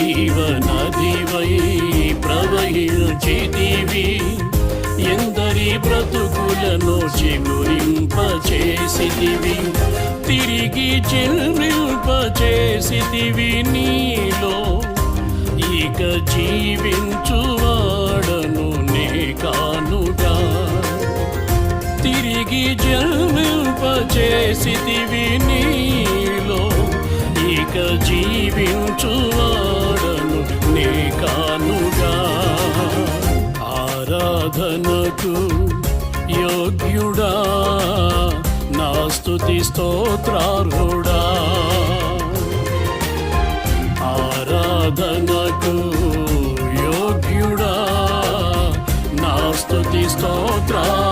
జీవనదివై ప్రవహించితివి, ఎందరి బ్రతుకులను చిగురింపచేసితివి, తిరిగి చిల్మింపచేసితివి నీలో. ఇక జీవించువాడను నే కానుగా, తిరిగి జన్మింపచేసితివి నీలో. ఇక జీవించువాడను నే కానుగా. ఆరాధనకు యోగ్యుడా, నా స్తుతి స్తోత్రార్హుడా. ఆరాధనకు యోగ్యుడా, నా స్తుతి స్తోత్రార్హుడా.